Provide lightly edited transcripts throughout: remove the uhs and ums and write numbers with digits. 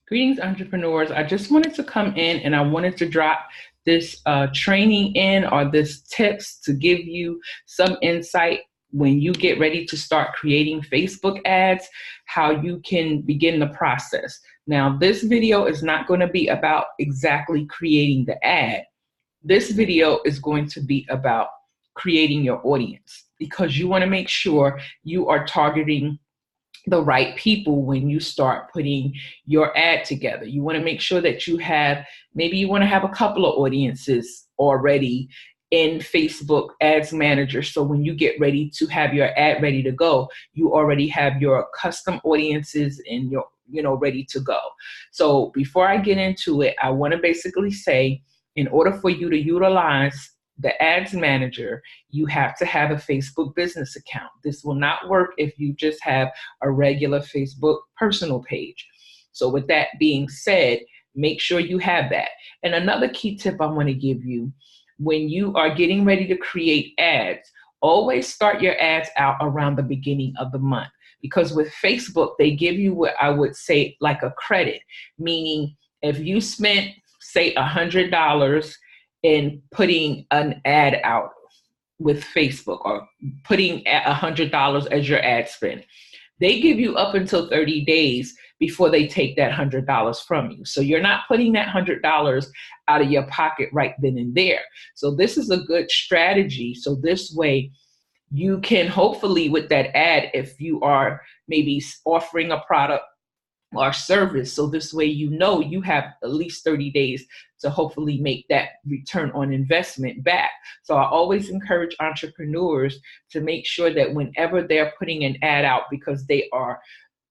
Greetings, entrepreneurs. I just wanted to come in and I wanted to drop this training in or this tips to give you some insight when you get ready to start creating Facebook ads, how you can begin the process. Now, this video is not going to be about exactly creating the ad. This video is going to be about creating your audience because you want to make sure you are targeting the right people when you start putting your ad together. You want to make sure that you have, maybe you want to have a couple of audiences already in Facebook Ads Manager. So when you get ready to have your ad ready to go, you already have your custom audiences and your, ready to go. So before I get into it, I want to basically say, in order for you to utilize the Ads Manager, you have to have a Facebook business account. This will not work if you just have a regular Facebook personal page. So with that being said, make sure you have that. And another key tip I want to give you, when you are getting ready to create ads, always start your ads out around the beginning of the month. Because with Facebook, they give you what I would say like a credit, meaning if you spent, say, $100 in putting an ad out with Facebook or putting $100 as your ad spend, they give you up until 30 days before they take that $100 from you. So you're not putting that $100 out of your pocket right then and there. So this is a good strategy. So this way you can hopefully with that ad, if you are maybe offering a product or service, so this way you have at least 30 days to hopefully make that return on investment back. So I always encourage entrepreneurs to make sure that whenever they're putting an ad out, because they are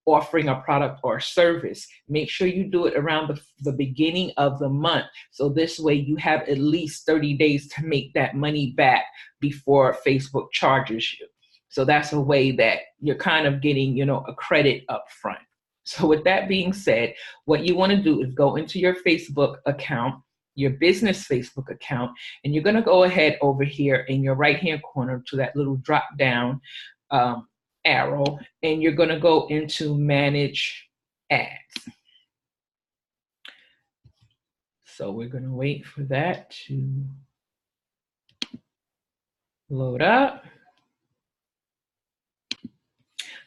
offering a product or service, make sure you do it around the beginning of the month. So this way you have at least 30 days to make that money back before Facebook charges you. So that's a way that you're kind of getting, a credit up front. So with that being said, what you want to do is go into your Facebook account, your business Facebook account, and you're going to go ahead over here in your right-hand corner to that little drop-down arrow, and you're going to go into Manage Ads. So we're going to wait for that to load up.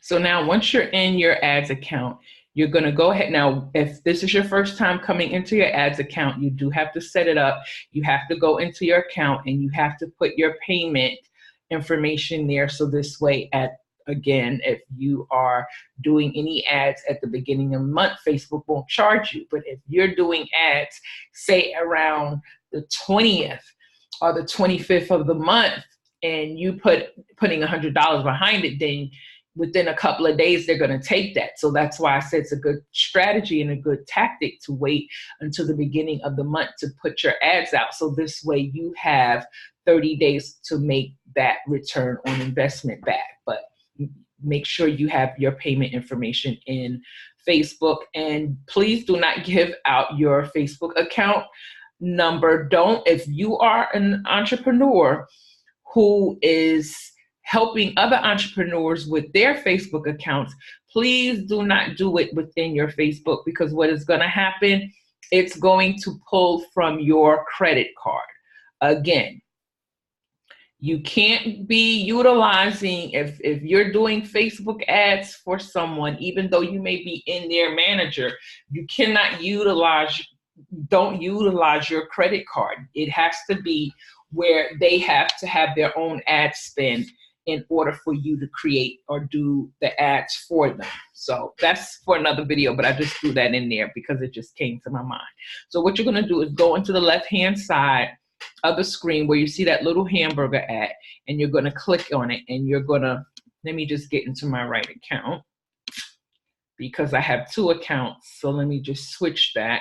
So now once you're in your ads account, you're going to go ahead. Now, if this is your first time coming into your ads account, you do have to set it up. You have to go into your account and you have to put your payment information there. So this way, again, if you are doing any ads at the beginning of the month, Facebook won't charge you. But if you're doing ads, say around the 20th or the 25th of the month, and you putting $100 behind it, then within a couple of days, they're going to take that. So that's why I said it's a good strategy and a good tactic to wait until the beginning of the month to put your ads out. So this way you have 30 days to make that return on investment back. But make sure you have your payment information in Facebook. And please do not give out your Facebook account number. If you are an entrepreneur who is helping other entrepreneurs with their Facebook accounts, please do not do it within your Facebook, because what is going to happen, it's going to pull from your credit card. Again, you can't be utilizing, if you're doing Facebook ads for someone, even though you may be in their manager, you cannot don't utilize your credit card. It has to be where they have to have their own ad spend in order for you to create or do the ads for them. So that's for another video, but I just threw that in there because it just came to my mind. So what you're going to do is go into the left-hand side of the screen where you see that little hamburger ad, and you're going to click on it, and you're going to, let me just get into my right account because I have two accounts. So let me just switch that.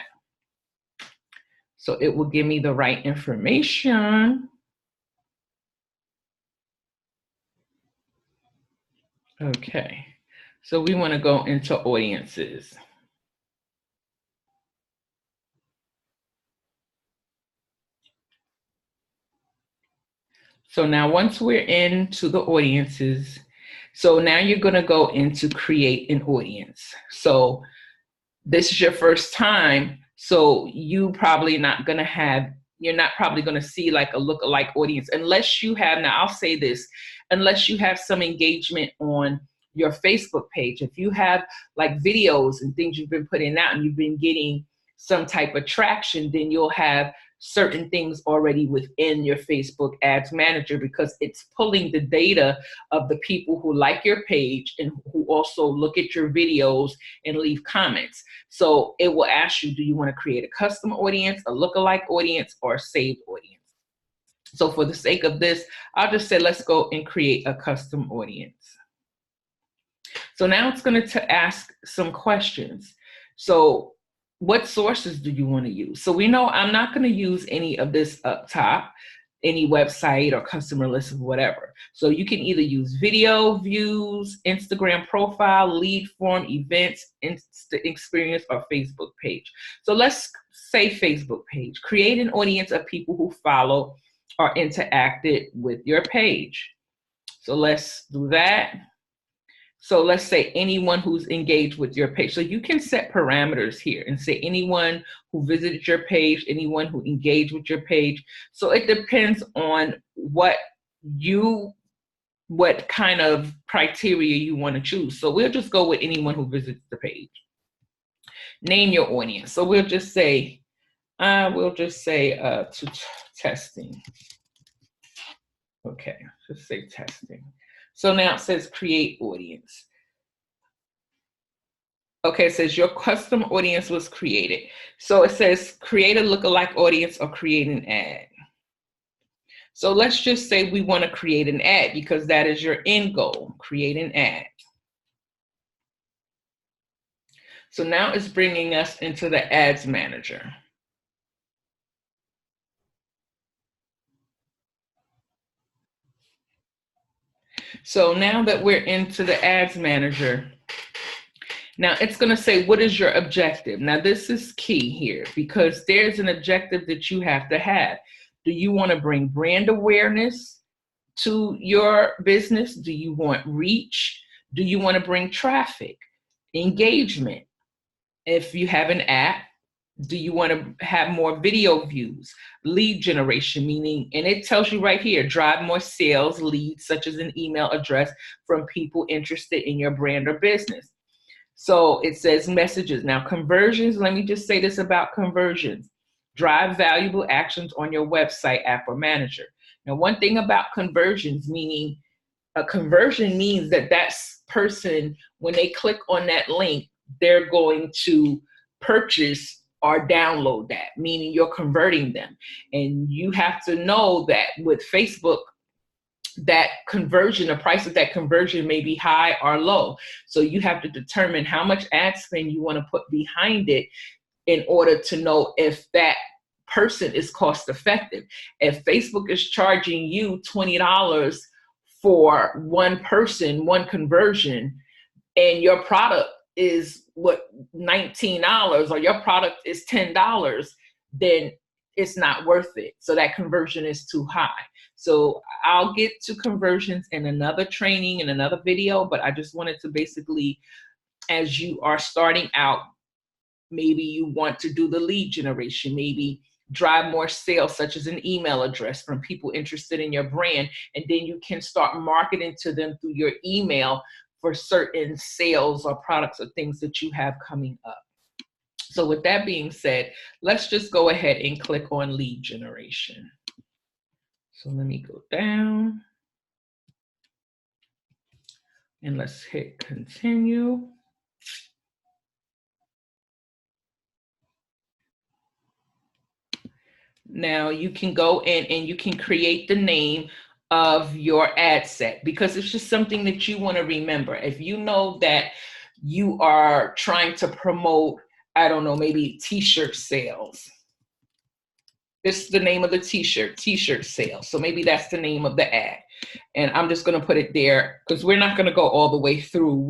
So it will give me the right information. Okay, so we want to go into audiences. So now once we're into the audiences, so now you're going to go into create an audience. So this is your first time, so you're probably going to see like a lookalike audience unless you have, now I'll say this, unless you have some engagement on your Facebook page. If you have like videos and things you've been putting out and you've been getting some type of traction, then you'll have certain things already within your Facebook Ads Manager, because it's pulling the data of the people who like your page and who also look at your videos and leave comments. So it will ask you, do you want to create a custom audience, a lookalike audience, or a saved audience? So for the sake of this, I'll just say, let's go and create a custom audience. So now it's going to ask some questions. So what sources do you want to use? So we know I'm not going to use any of this up top, any website or customer list or whatever. So you can either use video, views, Instagram profile, lead form, events, Insta experience, or Facebook page. So let's say Facebook page. Create an audience of people who follow or interacted with your page. So let's do that. So let's say anyone who's engaged with your page. So you can set parameters here and say anyone who visited your page, anyone who engaged with your page. So it depends on what kind of criteria you want to choose. So we'll just go with anyone who visits the page. Name your audience. So we'll just say to testing. Okay, just say testing. So now it says create audience. Okay, it says your custom audience was created. So it says create a lookalike audience or create an ad. So let's just say we want to create an ad because that is your end goal, create an ad. So now it's bringing us into the Ads Manager. So now that we're into the Ads Manager, now it's going to say, what is your objective? Now this is key here because there's an objective that you have to have. Do you want to bring brand awareness to your business? Do you want reach? Do you want to bring traffic, engagement? If you have an app, do you want to have more video views, lead generation, meaning, and it tells you right here, drive more sales leads, such as an email address from people interested in your brand or business. So it says messages. Now conversions, let me just say this about conversions. Drive valuable actions on your website, app, or manager. Now, one thing about conversions, meaning a conversion means that person, when they click on that link, they're going to purchase or download that, meaning you're converting them. And you have to know that with Facebook, that conversion, the price of that conversion may be high or low. So you have to determine how much ad spend you want to put behind it in order to know if that person is cost effective. If Facebook is charging you $20 for one person, one conversion, and your product is $19 or your product is $10, then it's not worth it. So that conversion is too high. So I'll get to conversions in another training, in another video, but I just wanted to basically, as you are starting out, maybe you want to do the lead generation, maybe drive more sales, such as an email address from people interested in your brand, and then you can start marketing to them through your email for certain sales or products or things that you have coming up. So with that being said, let's just go ahead and click on lead generation. So let me go down and let's hit continue. Now you can go in and you can create the name of your ad set, because it's just something that you want to remember. If you know that you are trying to promote, I don't know, maybe t-shirt sales. This is the name of the t-shirt sales. So maybe that's the name of the ad. And I'm just going to put it there because we're not going to go all the way through.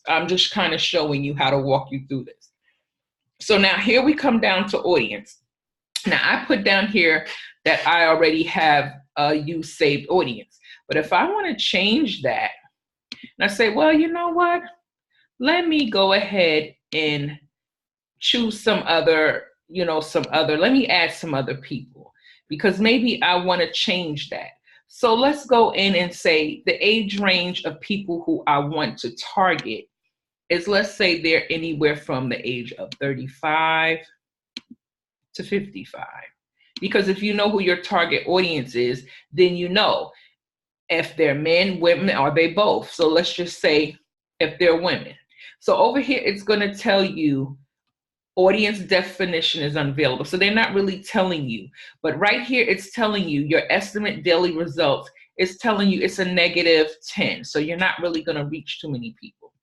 I'm just kind of showing you how to walk you through this. So now here we come down to audience. Now I put down here that I already have use saved audience. But if I want to change that, and I say, well, you know what? Let me go ahead and choose some other, let me add some other people, because maybe I want to change that. So let's go in and say the age range of people who I want to target is, let's say they're anywhere from the age of 35 to 55. Because if you know who your target audience is, then you know if they're men, women, are they both. So let's just say if they're women. So over here, it's going to tell you audience definition is unavailable. So they're not really telling you. But right here, it's telling you your estimate daily results. It's telling you it's a -10. So you're not really going to reach too many people.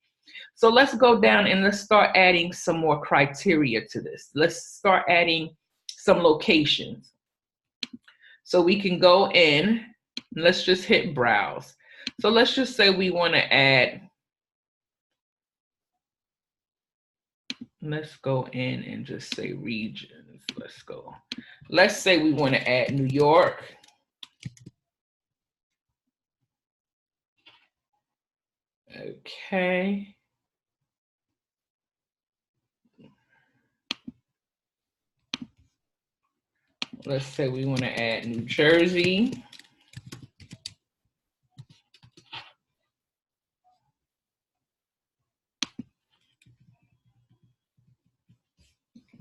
So let's go down and let's start adding some more criteria to this. Let's start adding some locations. So we can go in, let's just hit browse. So let's just say we want to add, let's go in and just say regions. Let's say we want to add New York. Okay. Let's say we want to add New Jersey.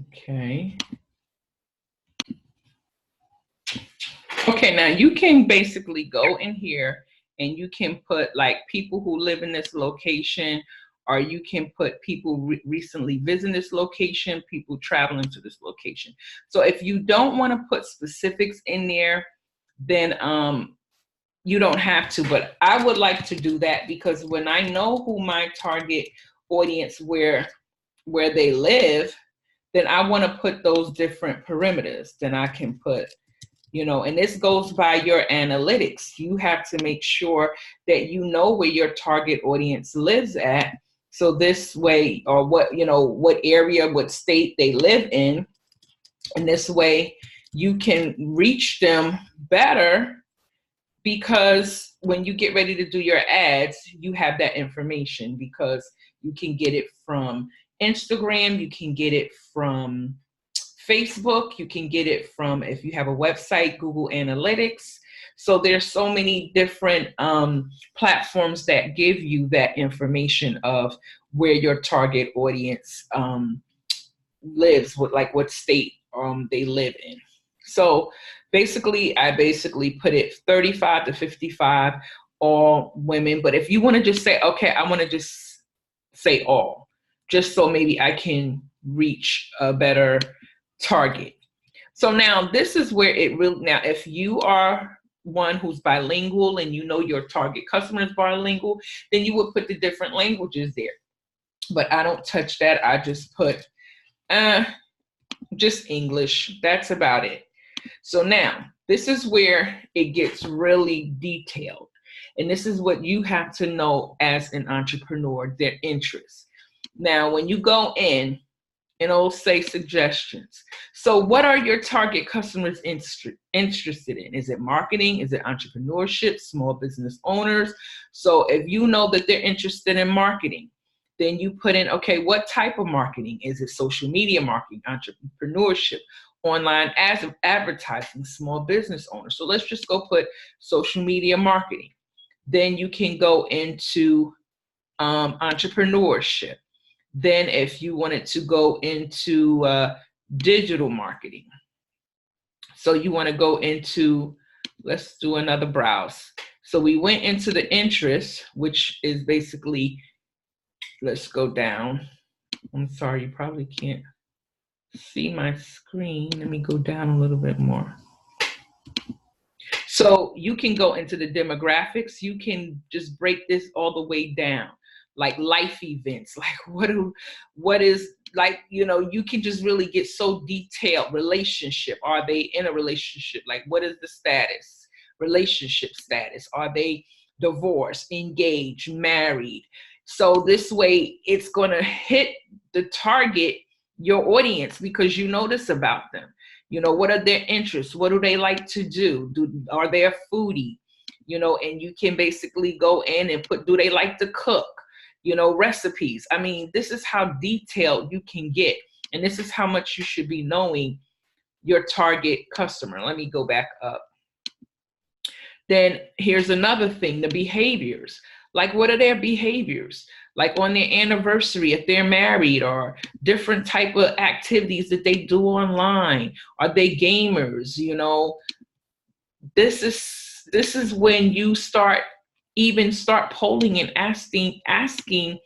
Okay. Okay, now you can basically go in here and you can put like people who live in this location, or you can put people recently visiting this location, people traveling to this location. So if you don't want to put specifics in there, then you don't have to, but I would like to do that, because when I know who my target audience, where they live, then I want to put those different parameters. Then I can put, and this goes by your analytics. You have to make sure that you know where your target audience lives at. So this way, or what area, what state they live in. And this way you can reach them better, because when you get ready to do your ads, you have that information, because you can get it from Instagram, you can get it from Facebook, you can get it from, if you have a website, Google Analytics. So there's so many different platforms that give you that information of where your target audience lives, what state they live in. So basically, I put it 35 to 55, all women. But if you want to just say, okay, I want to just say all, just so maybe I can reach a better target. So now this is where it really, now if you are one who's bilingual and you know your target customer is bilingual, then you would put the different languages there. But I don't touch that. I just put just English. That's about it. So now this is where it gets really detailed. And this is what you have to know as an entrepreneur, their interests. Now, when you go in, and it'll say suggestions. So what are your target customers interested in? Is it marketing? Is it entrepreneurship, small business owners? So if you know that they're interested in marketing, then you put in, okay, what type of marketing? Is it social media marketing, entrepreneurship, online advertising, small business owners? So let's just go put social media marketing. Then you can go into entrepreneurship. Then if you wanted to go into digital marketing, so you want to go into, let's do another browse. So we went into the interest, which is basically, let's go down. I'm sorry, you probably can't see my screen. Let me go down a little bit more. So you can go into the demographics. You can just break this all the way down, like life events, like what is, like, you can just really get so detailed. Relationship, are they in a relationship? Like, what is the status, relationship status? Are they divorced, engaged, married? So this way it's going to hit the target, your audience, because you know this about them. What are their interests? What do they like to do? Are they a foodie? And you can basically go in and put, do they like to cook? Recipes. I mean, this is how detailed you can get. and this is how much you should be knowing your target customer. Let me go back up. Then here's another thing, the behaviors. Like, what are their behaviors? Like on their anniversary, if they're married, or different type of activities that they do online. Are they gamers? You know, this is when you start polling and asking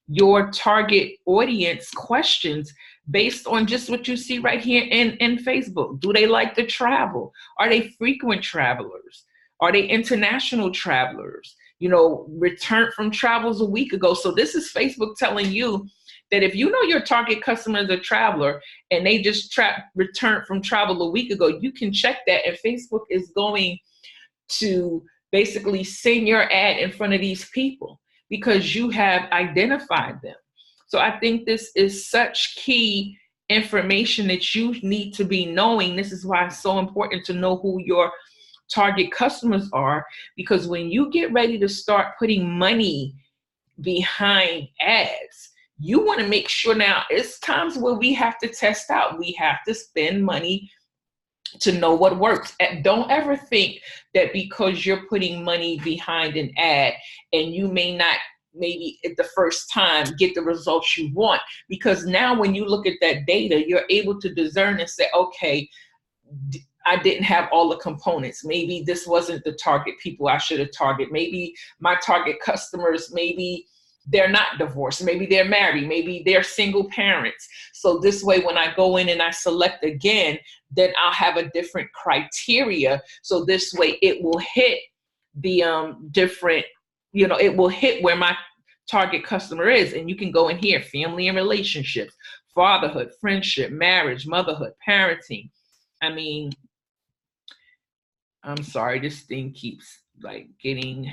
your target audience questions based on just what you see right here in Facebook. Do they like to travel? Are they frequent travelers? Are they international travelers? You know, returned from travels a week ago. So this is Facebook telling you that if you know your target customer is a traveler and they just returned from travel a week ago, you can check that, and Facebook is going to basically send your ad in front of these people because you have identified them. So I think this is such key information that you need to be knowing. This is why it's so important to know who your target customers are, because when you get ready to start putting money behind ads, you want to make sure. Now, it's times where we have to test out. We have to spend money to know what works. And don't ever think that because you're putting money behind an ad and you may not maybe at the first time get the results you want, because now when you look at that data, you're able to discern and say, okay, I didn't have all the components. Maybe this wasn't the target people I should have targeted. Maybe my target customers, maybe they're not divorced. Maybe they're married. Maybe they're single parents. So this way, when I go in and I select again, then I'll have a different criteria. So this way it will hit the different, you know, it will hit where my target customer is. And you can go in here, family and relationships, fatherhood, friendship, marriage, motherhood, parenting. I mean, I'm sorry, this thing keeps like getting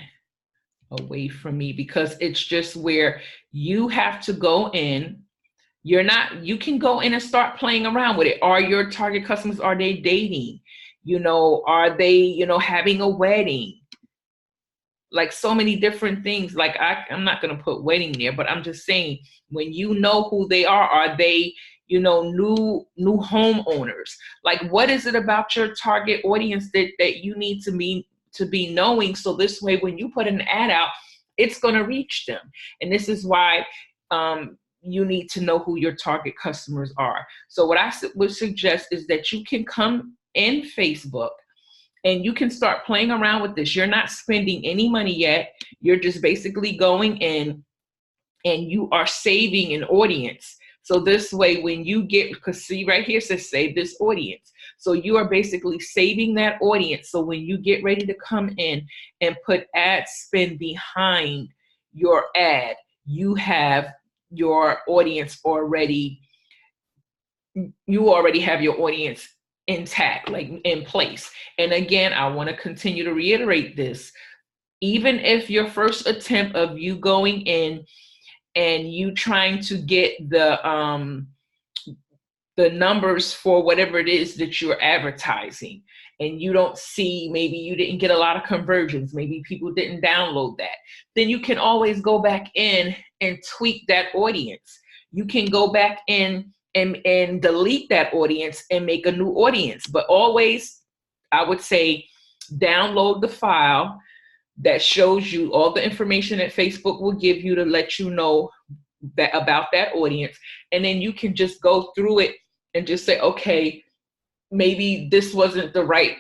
away from me because it's just where you have to go in. You can go in and start playing around with it. Are your target customers, are they dating? You know, are they, you know, having a wedding? Like so many different things. Like I'm not going to put wedding there, but I'm just saying, when you know who they are they, you know, new homeowners? Like, what is it about your target audience that you need to be knowing? So this way, when you put an ad out, it's going to reach them. And this is why you need to know who your target customers are. So what I would suggest is that you can come in Facebook and you can start playing around with this. You're not spending any money yet. You're just basically going in and you are saving an audience. So this way, when you get, because see right here, it says save this audience. So you are basically saving that audience. So when you get ready to come in and put ad spend behind your ad, you have your audience already, you already have your audience intact, like in place. And again, I want to continue to reiterate this. Even if your first attempt of you going in and you trying to get the numbers for whatever it is that you're advertising, and you don't see, maybe you didn't get a lot of conversions, maybe people didn't download that, then you can always go back in and tweak that audience. You can go back in and delete that audience and make a new audience. But always, I would say, download the file that shows you all the information that Facebook will give you to let you know that about that audience. And then you can just go through it and just say, okay, maybe this wasn't the right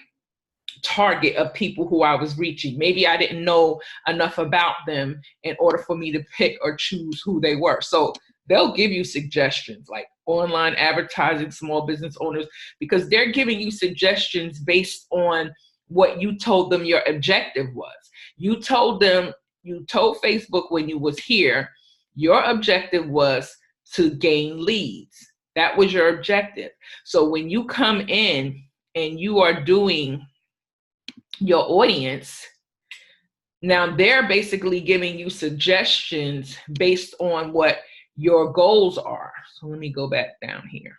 target of people who I was reaching. Maybe I didn't know enough about them in order for me to pick or choose who they were. So they'll give you suggestions like online advertising, small business owners, because they're giving you suggestions based on what you told them your objective was. You told Facebook when you was here, your objective was to gain leads. That was your objective. So when you come in and you are doing your audience, now they're basically giving you suggestions based on what your goals are. So let me go back down here.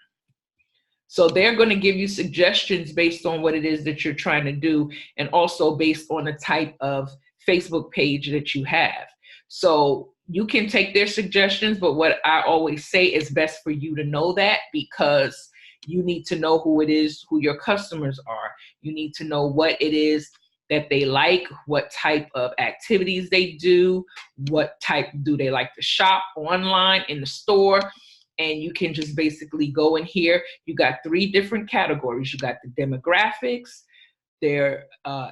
So they're going to give you suggestions based on what it is that you're trying to do, and also based on the type of Facebook page that you have. So you can take their suggestions, but what I always say is best for you to know that, because you need to know who it is, who your customers are. You need to know what it is that they like, what type of activities they do, what type do they like to shop online, in the store. And you can just basically go in here. You got 3 different categories. You got the demographics, their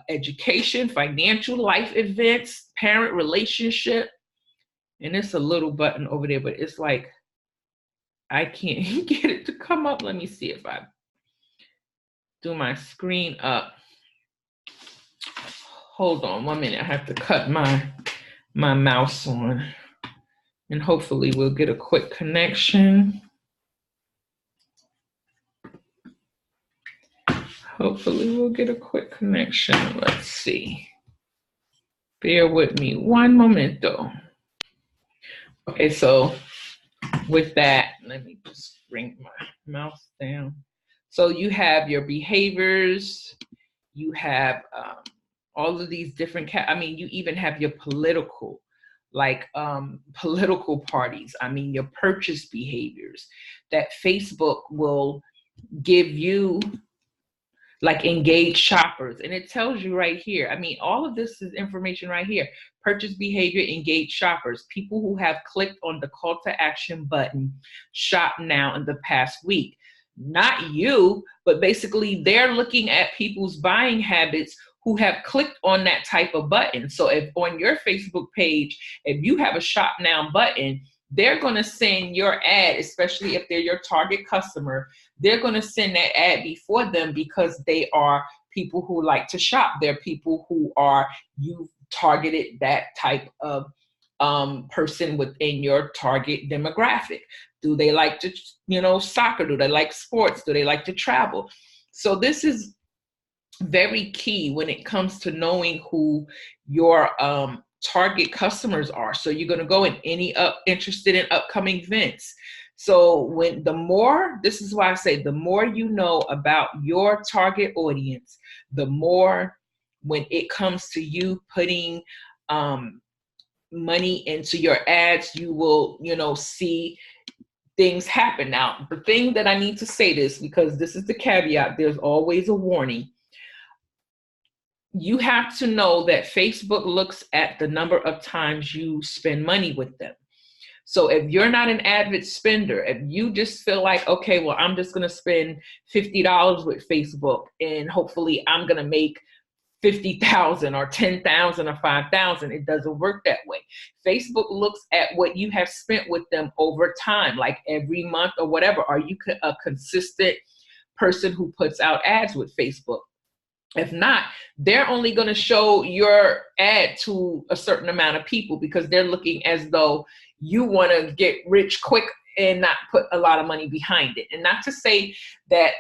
education, financial, life events, parent relationship. And it's a little button over there, but it's like, I can't get it to come up. Let me see if I do my screen up. Hold on 1 minute. I have to cut my mouse on, and hopefully we'll get a quick connection. Hopefully we'll get a quick connection. Let's see. Bear with me 1 momento. Okay, so with that, let me just bring my mouse down. So you have your behaviors, you have all of these different, you even have your political, like political parties. Your purchase behaviors that Facebook will give you, like engaged shoppers. And it tells you right here. All of this is information right here. Purchase behavior, engaged shoppers, people who have clicked on the call to action button, shop now in the past week. Not you, but basically they're looking at people's buying habits who have clicked on that type of button. So if on your Facebook page, if you have a shop now button, they're going to send your ad, especially if they're your target customer, they're going to send that ad before them, because they are people who like to shop. They're people who are, you've targeted that type of person within your target demographic. Do they like to, soccer? Do they like sports? Do they like to travel? So this is very key when it comes to knowing who your target customers are. So you're going to go in any interested in upcoming events. So this is why I say, the more you know about your target audience, the more, when it comes to you putting money into your ads, you will, see things happen. Now, the thing that I need to say this, because this is the caveat, there's always a warning. You have to know that Facebook looks at the number of times you spend money with them. So if you're not an avid spender, if you just feel like, okay, well, I'm just going to spend $50 with Facebook and hopefully I'm going to make 50,000 or 10,000 or 5,000, it doesn't work that way. Facebook looks at what you have spent with them over time, like every month or whatever. Are you a consistent person who puts out ads with Facebook? If not, they're only going to show your ad to a certain amount of people, because they're looking as though you want to get rich quick and not put a lot of money behind it. And not to say that,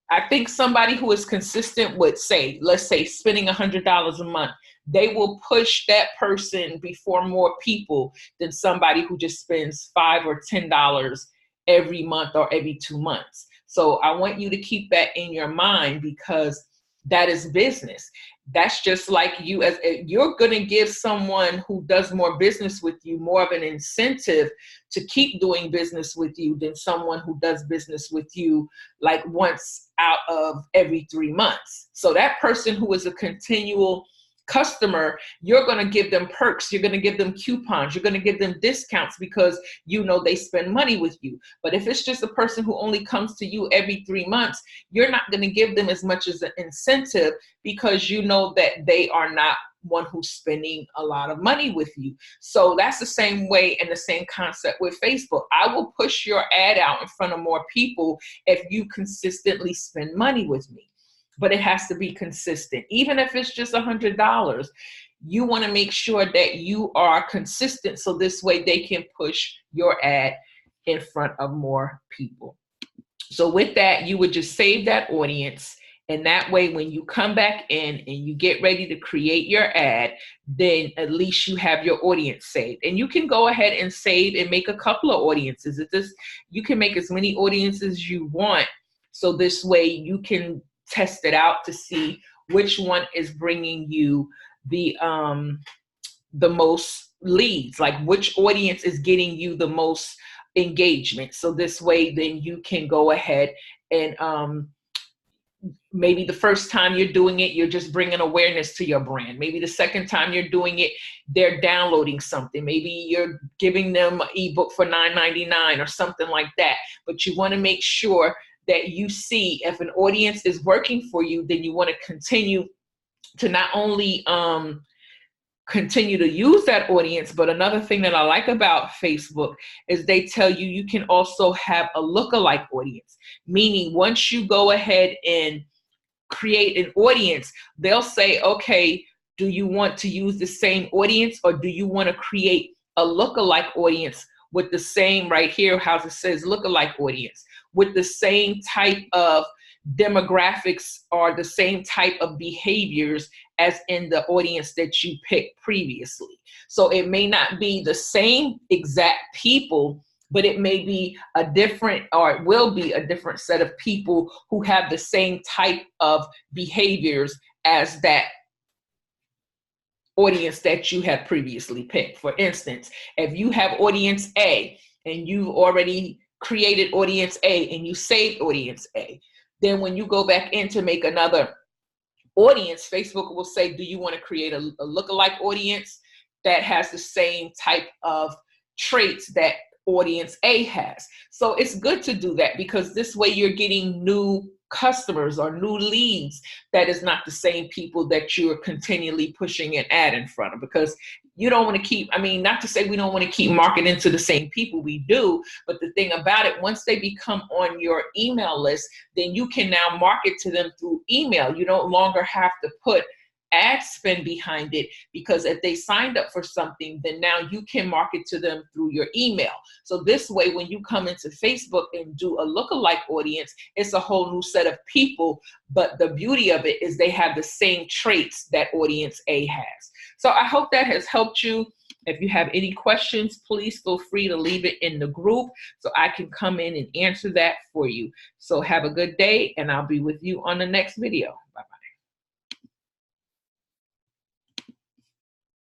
I think somebody who is consistent with, let's say spending $100 a month, they will push that person before more people than somebody who just spends $5 or $10 every month or every 2 months. So I want you to keep that in your mind, because that is business. That's just like you, as you're going to give someone who does more business with you more of an incentive to keep doing business with you than someone who does business with you like once out of every 3 months. So that person who is a continual customer, you're going to give them perks, you're going to give them coupons, you're going to give them discounts, because they spend money with you. But if it's just a person who only comes to you every 3 months, you're not going to give them as much as an incentive, because you know that they are not one who's spending a lot of money with you. So that's the same way and the same concept with Facebook. I will push your ad out in front of more people if you consistently spend money with me. But it has to be consistent. Even if it's just $100, you want to make sure that you are consistent, so this way they can push your ad in front of more people. So with that, you would just save that audience. And that way, when you come back in and you get ready to create your ad, then at least you have your audience saved. And you can go ahead and save and make a couple of audiences. You can make as many audiences as you want. So this way you can test it out to see which one is bringing you the most leads, like which audience is getting you the most engagement. So this way, then you can go ahead and maybe the first time you're doing it, you're just bringing awareness to your brand. Maybe the second time you're doing it, they're downloading something. Maybe you're giving them an ebook for $9.99 or something like that. But you want to make sure that you see if an audience is working for you, then you want to continue to not only continue to use that audience, but another thing that I like about Facebook is they tell you you can also have a lookalike audience, meaning once you go ahead and create an audience, they'll say, okay, do you want to use the same audience, or do you want to create a lookalike audience with the same, right here, how it says lookalike audience, with the same type of demographics or the same type of behaviors as in the audience that you picked previously. So it may not be the same exact people, but it may be a different, or it will be a different set of people who have the same type of behaviors as that audience that you had previously picked. For instance, if you have audience A and you've already created audience A and you saved audience A, then when you go back in to make another audience, Facebook will say, do you want to create a lookalike audience that has the same type of traits that audience A has? So it's good to do that, because this way you're getting new customers or new leads that is not the same people that you're continually pushing an ad in front of, because you don't want to keep, I mean, not to say we don't want to keep marketing to the same people, we do, but the thing about it, once they become on your email list, then you can now market to them through email. You no longer have to put ad spend behind it, because if they signed up for something, then now you can market to them through your email. So this way, when you come into Facebook and do a lookalike audience, it's a whole new set of people, but the beauty of it is they have the same traits that audience A has. So I hope that has helped you. If you have any questions, please feel free to leave it in the group so I can come in and answer that for you. So have a good day, and I'll be with you on the next video. Bye-bye.